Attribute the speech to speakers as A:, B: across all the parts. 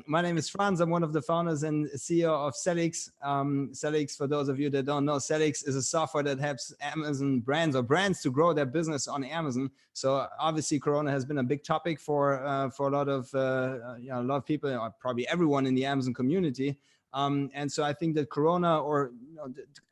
A: My name is Franz. I'm one of the founders and CEO of Celix. Celix, for those of you that don't know, Celix is a software that helps Amazon brands or brands to grow their business on Amazon. So obviously, Corona has been a big topic for a lot of people, or probably everyone in the Amazon community. And so I think that Corona,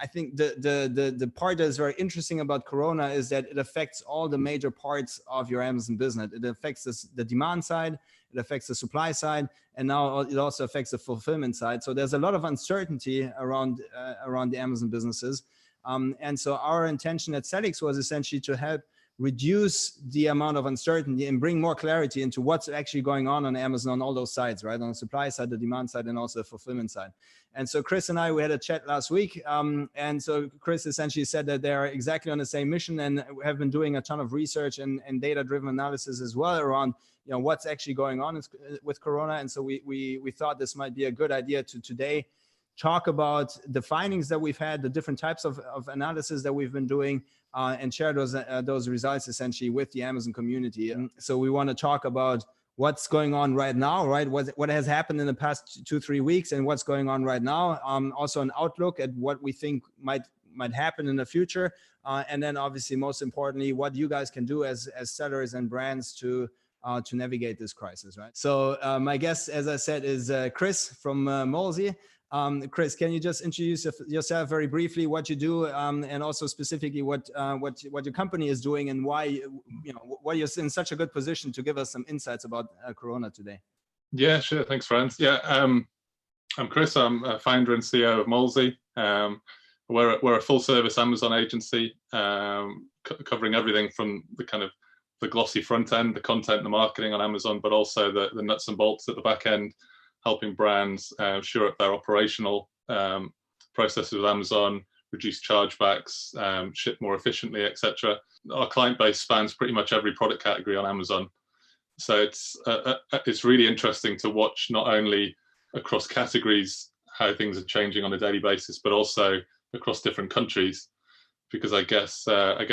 A: I think the part that is very interesting about Corona is that it affects all the major parts of your Amazon business. It affects the demand side, it affects the supply side, and now it also affects the fulfillment side. So there's a lot of uncertainty around the Amazon businesses. And so our intention at Celix was essentially to help reduce the amount of uncertainty and bring more clarity into what's actually going on Amazon on all those sides, right? On the supply side, the demand side, and also the fulfillment side. And so Chris and I, we had a chat last week. And so Chris essentially said that they're exactly on the same mission and have been doing a ton of research and data-driven analysis as well around, what's actually going on with Corona. And so we thought this might be a good idea to today talk about the findings that we've had, the different types of analysis that we've been doing, and share those results essentially with the Amazon community. And so we want to talk about what's going on right now, right? What has happened in the past 2-3 weeks and what's going on right now. Also an outlook at what we think might happen in the future. And then obviously, most importantly, what you guys can do as sellers and brands to navigate this crisis, right? So my guest, as I said, is Chris from Molesey. Chris, can you just introduce yourself very briefly, what you do, and also specifically what your company is doing and why why you're in such a good position to give us some insights about Corona today?
B: Yeah, sure. Thanks, Franz. Yeah, I'm Chris. I'm a founder and CEO of Molesey. We're a full-service Amazon agency, covering everything from the glossy front end, the content, the marketing on Amazon, but also the nuts and bolts at the back end, helping brands shore up their operational processes with Amazon, reduce chargebacks, ship more efficiently, etc. Our client base spans pretty much every product category on Amazon. So it's really interesting to watch not only across categories how things are changing on a daily basis, but also across different countries, because I guess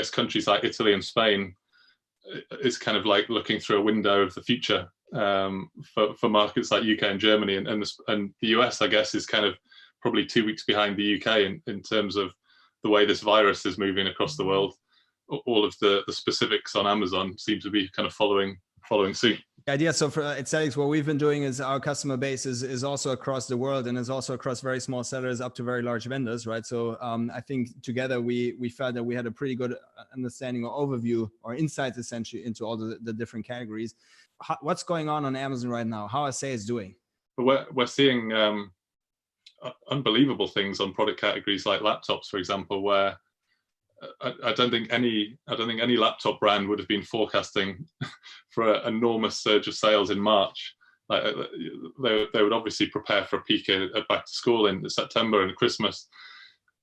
B: countries like Italy and Spain is kind of like looking through a window of the future for markets like UK and Germany, and the US, I guess, is kind of probably 2 weeks behind the UK in terms of the way this virus is moving across the world. All of the specifics on Amazon seem to be kind of following suit.
A: The idea, so at Celix, what we've been doing is our customer base is also across the world and is also across very small sellers up to very large vendors, right? So I think together we felt that we had a pretty good understanding or overview or insights essentially into all the different categories. What's going on Amazon right now? How are sales doing?
B: We're seeing unbelievable things on product categories like laptops, for example, where I don't think any laptop brand would have been forecasting for an enormous surge of sales in March. Like they would obviously prepare for a peak at back to school in September and Christmas,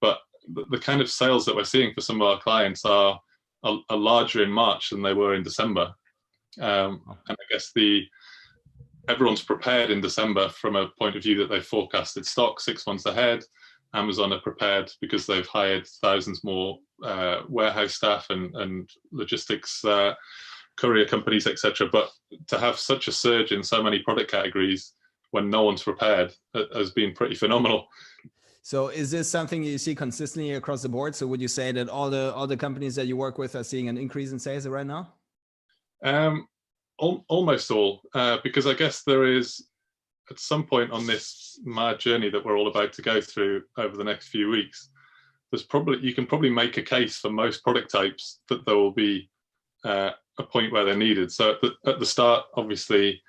B: but the kind of sales that we're seeing for some of our clients are larger in March than they were in December. And I guess everyone's prepared in December from a point of view that they forecasted stock 6 months ahead. Amazon are prepared because they've hired thousands more warehouse staff and logistics courier companies, etc. But to have such a surge in so many product categories when no one's prepared has been pretty phenomenal.
A: So is this something you see consistently across the board? So would you say that all the companies that you work with are seeing an increase in sales right now?
B: Almost all, because I guess there is, at some point on this mad journey that we're all about to go through over the next few weeks, you can probably make a case for most product types that there will be a point where they're needed. So at the start, obviously,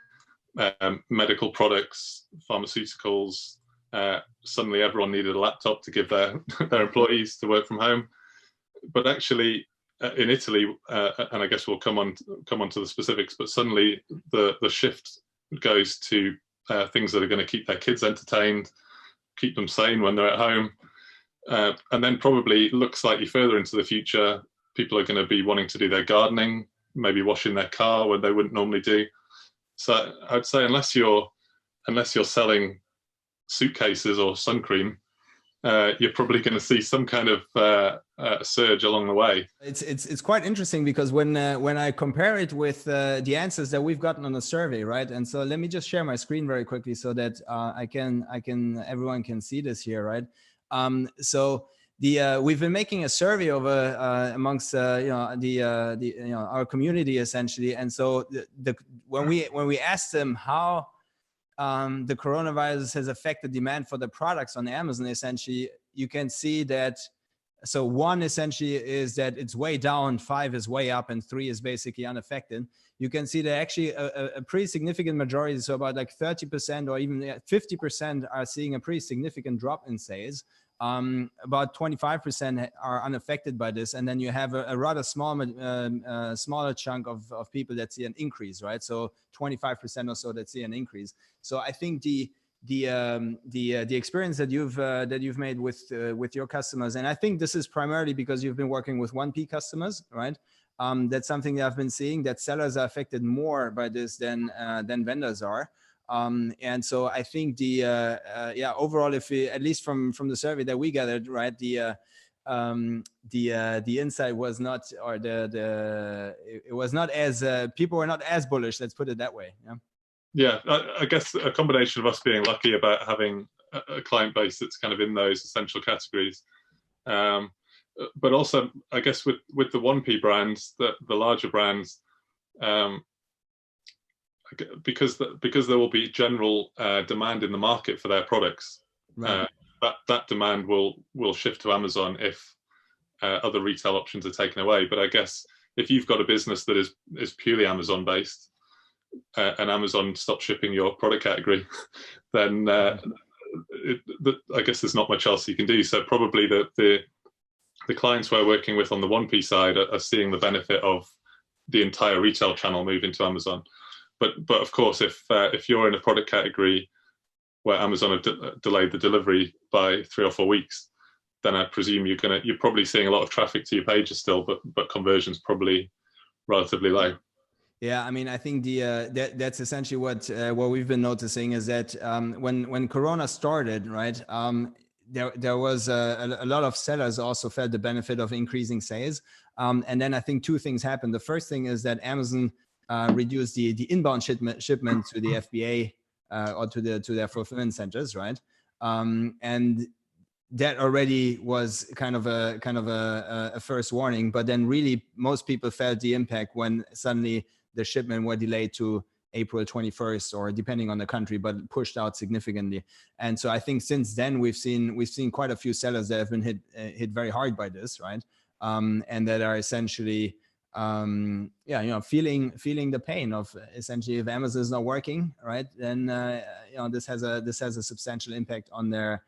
B: medical products, pharmaceuticals, suddenly everyone needed a laptop to give their employees to work from home. But actually, in Italy, and I guess we'll come on to the specifics, but suddenly the shift goes to things that are going to keep their kids entertained, keep them sane when they're at home. And then probably look slightly further into the future, people are going to be wanting to do their gardening, maybe washing their car when they wouldn't normally do. So I'd say unless you're selling suitcases or sun cream, you're probably going to see some kind of surge along the way.
A: It's quite interesting because when I compare it with the answers that we've gotten on the survey, right? And so let me just share my screen very quickly so that everyone can see this here, right? So we've been making a survey over amongst our community essentially, and so when we asked them how the coronavirus has affected demand for the products on Amazon, essentially, you can see that. So 1 essentially is that it's way down, 5 is way up, and 3 is basically unaffected. You can see that actually a pretty significant majority, so about like 30% or even 50% are seeing a pretty significant drop in sales. About 25% are unaffected by this, and then you have a rather smaller chunk of people that see an increase, right? So 25% or so that see an increase. So I think the experience that you've made with your customers, and I think this is primarily because you've been working with 1P customers, right? That's something that I've been seeing, that sellers are affected more by this than vendors are. And so I think overall, if we, at least from the survey that we gathered, right, the insight was not, or it was not as people were not as bullish. Let's put it that way. Yeah.
B: Yeah, I guess a combination of us being lucky about having a client base that's kind of in those essential categories, but also I guess with the 1P brands, the larger brands, because there will be general demand in the market for their products, right. That demand will shift to Amazon if other retail options are taken away. But I guess if you've got a business that is purely Amazon based, and Amazon stops shipping your product category, then I guess there's not much else you can do. So probably the clients we're working with on the 1P side are seeing the benefit of the entire retail channel moving to Amazon. But of course, if you're in a product category where Amazon have delayed the delivery by 3 or 4 weeks, then I presume you're probably seeing a lot of traffic to your pages still, but conversion's probably relatively low.
A: Yeah, I mean, I think that's essentially what we've been noticing is that when Corona started, right, there was a lot of sellers also felt the benefit of increasing sales, and then I think 2 things happened. The first thing is that Amazon reduced the inbound shipment to the FBA or to their fulfillment centers, right, and that already was kind of a first warning. But then really most people felt the impact when suddenly the shipment were delayed to April 21st, or depending on the country, but pushed out significantly. And so I think since then we've seen quite a few sellers that have been hit very hard by this, right? And that are essentially feeling the pain of essentially, if Amazon is not working, right, then this has a substantial impact on their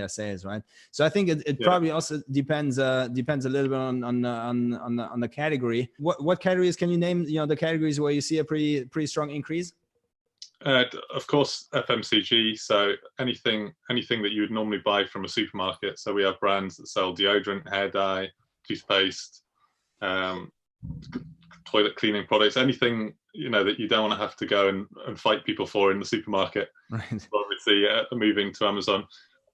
A: sales, right? So I think it probably also depends a little bit on the category. What categories can you name? The categories where you see a pretty strong increase.
B: Of course, FMCG. So anything that you would normally buy from a supermarket. So we have brands that sell deodorant, hair dye, toothpaste, toilet cleaning products. Anything that you don't want to have to go and fight people for in the supermarket. Right. Obviously, moving to Amazon.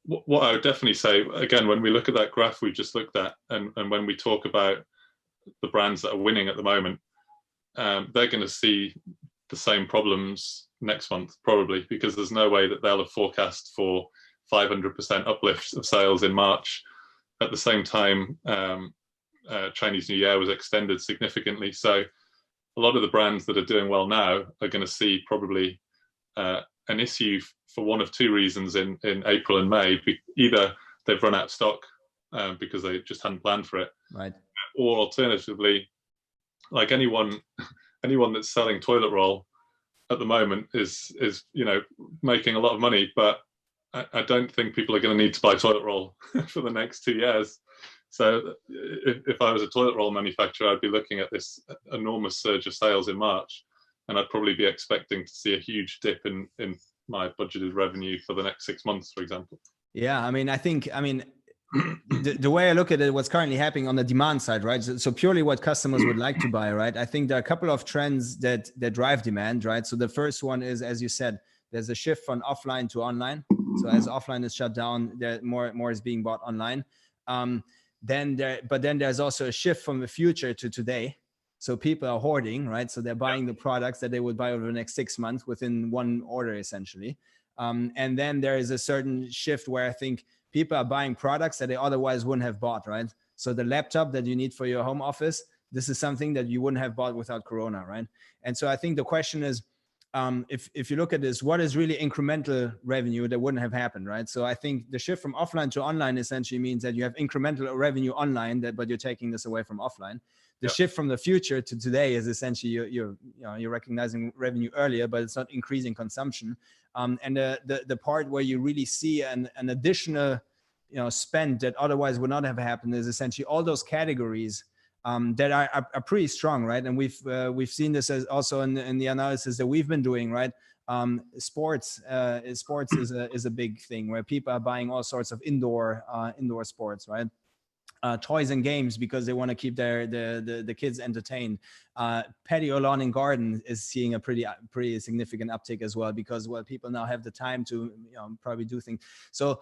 B: What I would definitely say, again, when we look at that graph we just looked at, and when we talk about the brands that are winning at the moment, they're going to see the same problems next month, probably, because there's no way that they'll have forecast for 500% uplift of sales in March. At the same time, Chinese New Year was extended significantly. So a lot of the brands that are doing well now are going to see probably an issue for one of 2 reasons in April and May. Either they've run out of stock because they just hadn't planned for it, right? Or alternatively, like anyone that's selling toilet roll at the moment is making a lot of money, but I don't think people are going to need to buy toilet roll for the next 2 years. So if I was a toilet roll manufacturer, I'd be looking at this enormous surge of sales in March, and I'd probably be expecting to see a huge dip in my budgeted revenue for the next 6 months, for example. Yeah, I mean,
A: the way I look at it, what's currently happening on the demand side, right? So purely what customers would like to buy, right? I think there are a couple of trends that drive demand, right? So the first one is, as you said, there's a shift from offline to online, So as offline is shut down, there more is being bought online. Then there's also a shift from the future to today. So people are hoarding, right? So they're buying the products that they would buy over the next 6 months within one order, essentially. And then there is a certain shift where I think people are buying products that they otherwise wouldn't have bought, right? So the laptop that you need for your home office, this is something that you wouldn't have bought without Corona, right? And so I think the question is, if you look at this, what is really incremental revenue that wouldn't have happened, right? So I think the shift from offline to online essentially means that you have incremental revenue online, but you're taking this away from offline. The shift from the future to today is essentially you're recognizing revenue earlier, but it's not increasing consumption. And the part where you really see an additional spend that otherwise would not have happened is essentially all those categories that are pretty strong, right? And we've seen this as also in the analysis that we've been doing, right? Sports is a big thing where people are buying all sorts of indoor sports, right? Toys and games because they want to keep the kids entertained. Patio, lawn and garden is seeing a pretty significant uptick as well because people now have the time to probably do things. So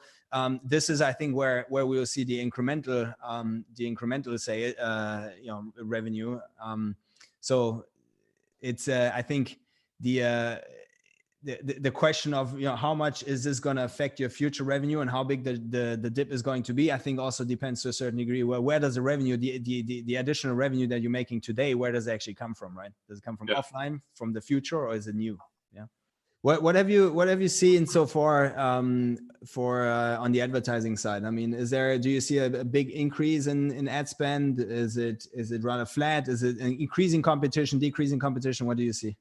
A: this is, I think, where we will see the incremental say revenue. So it's I think the question of how much is this going to affect your future revenue and how big the dip is going to be, I think also depends to a certain degree. Where does the revenue, the additional revenue that you're making today, where does it actually come from, right? Does it come from offline, from the future, or is it new? Yeah. What have you seen so far for on the advertising side? I mean, do you see a big increase in ad spend? Is it rather flat? Is it an increasing competition, decreasing competition? What do you see?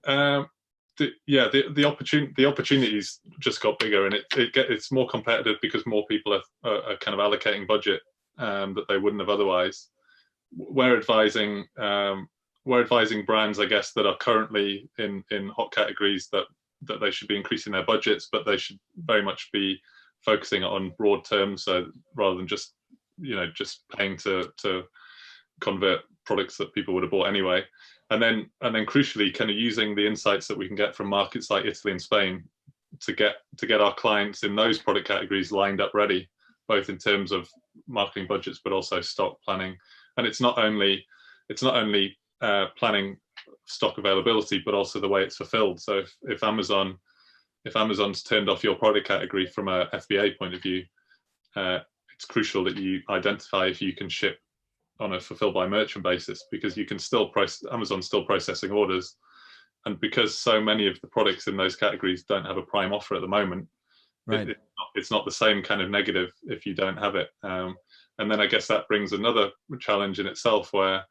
B: The opportunities just got bigger, and it's more competitive because more people are kind of allocating budget that they wouldn't have otherwise. We're advising brands, I guess, that are currently in hot categories that they should be increasing their budgets, but they should very much be focusing on broad terms, so rather than just paying to convert products that people would have bought anyway. And then crucially, kind of using the insights that we can get from markets like Italy and Spain to get our clients in those product categories lined up ready, both in terms of marketing budgets, but also stock planning. And it's not only planning stock availability, but also the way it's fulfilled. So if Amazon's turned off your product category from a FBA point of view, it's crucial that you identify if you can ship on a fulfilled by merchant basis, because you can still Amazon's still processing orders, and because so many of the products in those categories don't have a prime offer at the moment, right, it's not the same kind of negative if you don't have it. And then I guess that brings another challenge in itself, where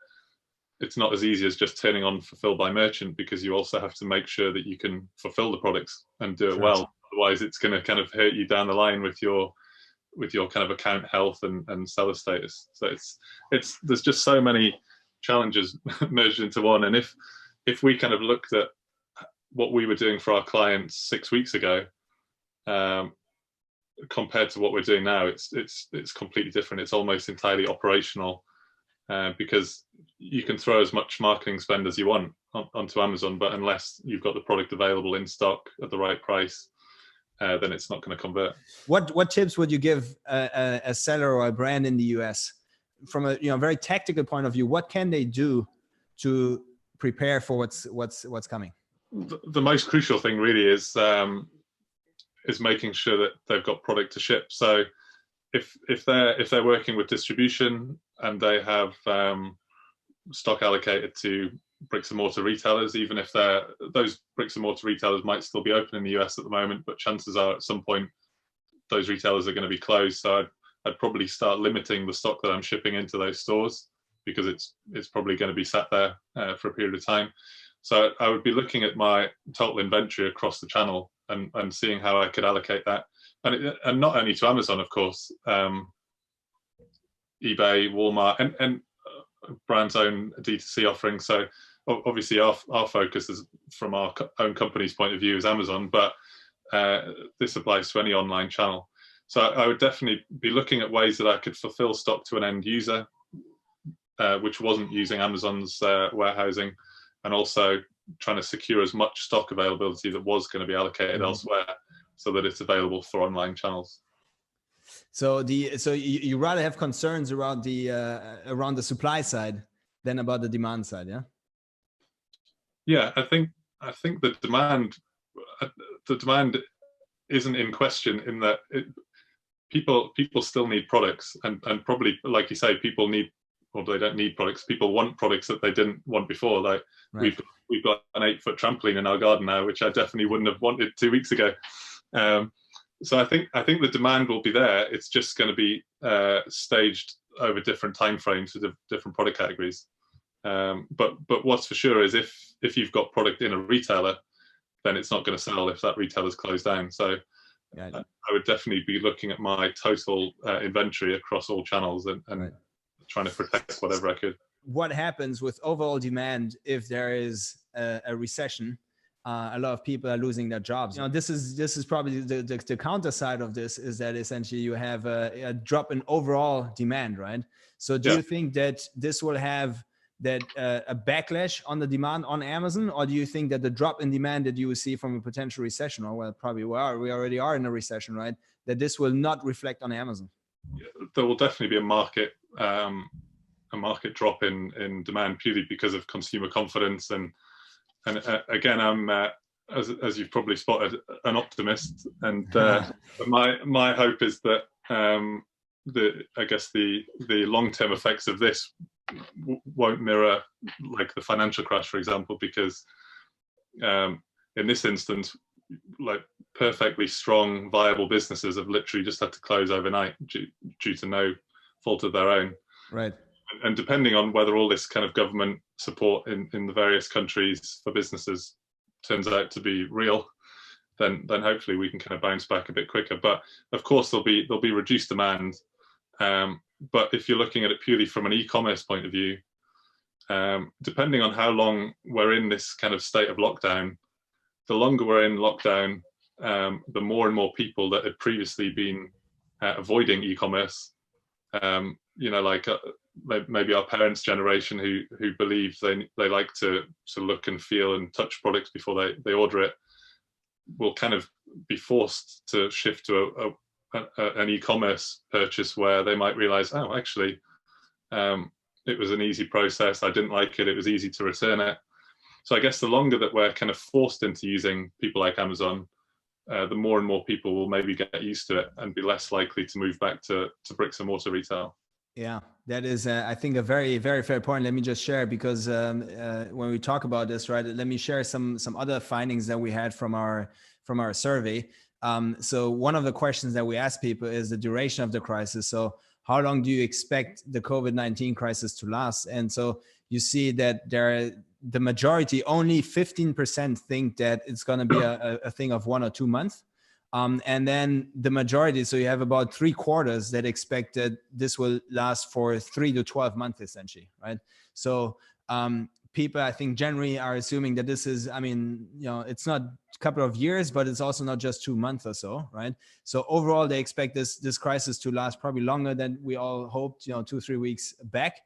B: it's not as easy as just turning on fulfilled by merchant, because you also have to make sure that you can fulfill the products and do it well. Otherwise, it's going to kind of hurt you down the line with your kind of account health and seller status. So there's just so many challenges merged into one. And if we kind of looked at what we were doing for our clients 6 weeks ago, compared to what we're doing now, it's completely different. It's almost entirely operational, because you can throw as much marketing spend as you want onto Amazon, but unless you've got the product available in stock at the right price, then it's not going to convert. What
A: tips would you give a seller or a brand in the US from a very tactical point of view? What can they do to prepare for what's coming?
B: The most crucial thing really is making sure that they've got product to ship. So if they're working with distribution and they have stock allocated to bricks and mortar retailers, even if those bricks and mortar retailers might still be open in the US at the moment, but chances are at some point those retailers are going to be closed. So I'd probably start limiting the stock that I'm shipping into those stores, because it's probably going to be sat there for a period of time. So I would be looking at my total inventory across the channel and seeing how I could allocate that, and not only to Amazon, of course, eBay, Walmart, and brand's own D2C offering. So obviously our focus is, from our own company's point of view, is Amazon, but this applies to any online channel. So I would definitely be looking at ways that I could fulfill stock to an end user, which wasn't using Amazon's warehousing, and also trying to secure as much stock availability that was going to be allocated elsewhere, so that it's available for online channels.
A: So you rather have concerns around the supply side than about the demand side, yeah?
B: Yeah, I think the demand isn't in question, in that people still need products, and probably, like you say, people need, or they don't need products. People want products that they didn't want before. Like
A: Right.
B: we've got an 8-foot trampoline in our garden now, which I definitely wouldn't have wanted 2 weeks ago. So I think the demand will be there. It's just going to be staged over different timeframes for different product categories. But what's for sure is if you've got product in a retailer, then it's not going to sell if that retailer's closed down. So
A: Yeah.
B: I would definitely be looking at my total inventory across all channels and
A: Right.
B: trying to protect whatever I could.
A: What happens with overall demand if there is a recession? A lot of people are losing their jobs. This is probably the counter side of this, is that essentially you have a drop in overall demand, right? So do you think that this will have a backlash on the demand on Amazon, or do you think that the drop in demand that you will see from a potential recession, or well, probably we already are in a recession, right? That this will not reflect on Amazon?
B: There will definitely be a market drop in demand, purely because of consumer confidence, and again, I'm as you've probably spotted, an optimist, and my hope is that the long-term effects of this won't mirror like the financial crash, for example, because in this instance, like perfectly strong, viable businesses have literally just had to close overnight due to no fault of their own.
A: Right.
B: And depending on whether all this kind of government support in the various countries for businesses turns out to be real, then hopefully we can kind of bounce back a bit quicker. But of course there'll be reduced demand. But if you're looking at it purely from an e-commerce point of view, depending on how long we're in this kind of state of lockdown, the longer we're in lockdown, the more and more people that had previously been avoiding e-commerce, like maybe our parents' generation who believe they like to look and feel and touch products before they order it, will kind of be forced to shift to an e-commerce purchase, where they might realize, oh, actually, it was an easy process. I didn't like it. It was easy to return it. So I guess the longer that we're kind of forced into using people like Amazon, the more and more people will maybe get used to it and be less likely to move back to bricks and mortar retail.
A: Yeah, that is, I think, a very, very fair point. Let me just share, because when we talk about this, right, let me share some other findings that we had from our survey. So one of the questions that we asked people is the duration of the crisis. So how long do you expect the COVID-19 crisis to last? And so you see that the majority, only 15%, think that it's going to be a thing of 1 or 2 months. And then the majority, so you have about 3/4 that expect that this will last for 3 to 12 months, essentially, right? So people, I think, generally are assuming that this is, it's not a couple of years, but it's also not just 2 months or so, right? So overall, they expect this crisis to last probably longer than we all hoped, 2-3 weeks back.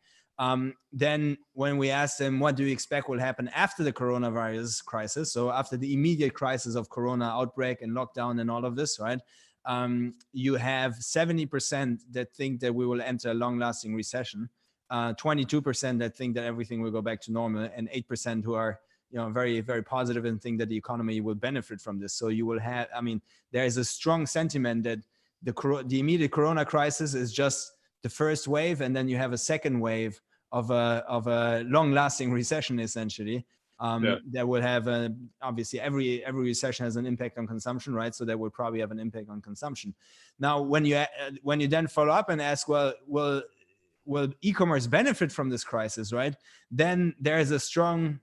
A: Then when we asked them, what do you expect will happen after the coronavirus crisis? So after the immediate crisis of corona outbreak and lockdown and all of this, right? You have 70% that think that we will enter a long-lasting recession, 22% that think that everything will go back to normal, and 8% who are very, very positive and think that the economy will benefit from this. So you will have, there is a strong sentiment that the immediate corona crisis is just the first wave, and then you have a second wave of a long-lasting recession, essentially. That will have obviously every recession has an impact on consumption, right? So that will probably have an impact on consumption. Now, when you then follow up and ask, well, will e-commerce benefit from this crisis, right? Then there is a strong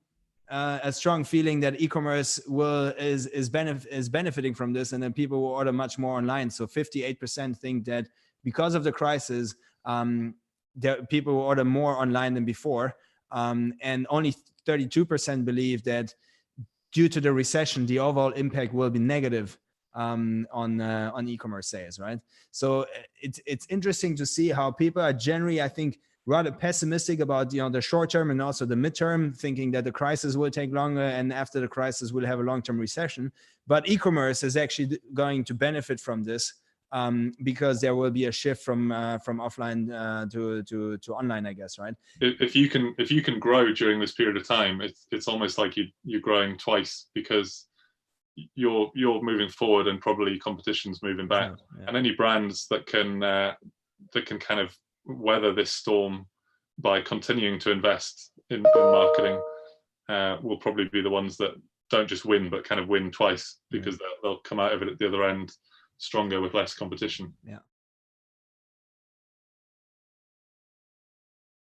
A: feeling that e-commerce is benefiting from this, and then people will order much more online. So 58% think that because of the crisis, people will order more online than before, and only 32% believe that due to the recession, the overall impact will be negative on e-commerce sales, right? So it's interesting to see how people are generally, I think, rather pessimistic about, you know, the short term and also the midterm, thinking that the crisis will take longer, and after the crisis we'll have a long-term recession. But e-commerce is actually going to benefit from this, because there will be a shift from offline to online, I guess, right?
B: If you can grow during this period of time, it's almost like you're growing twice, because you're moving forward and probably competition's moving back.
A: Yeah.
B: And any brands that can kind of weather this storm by continuing to invest in marketing will probably be the ones that don't just win, but kind of win twice, because they'll come out of it at the other end stronger with less competition.
A: Yeah.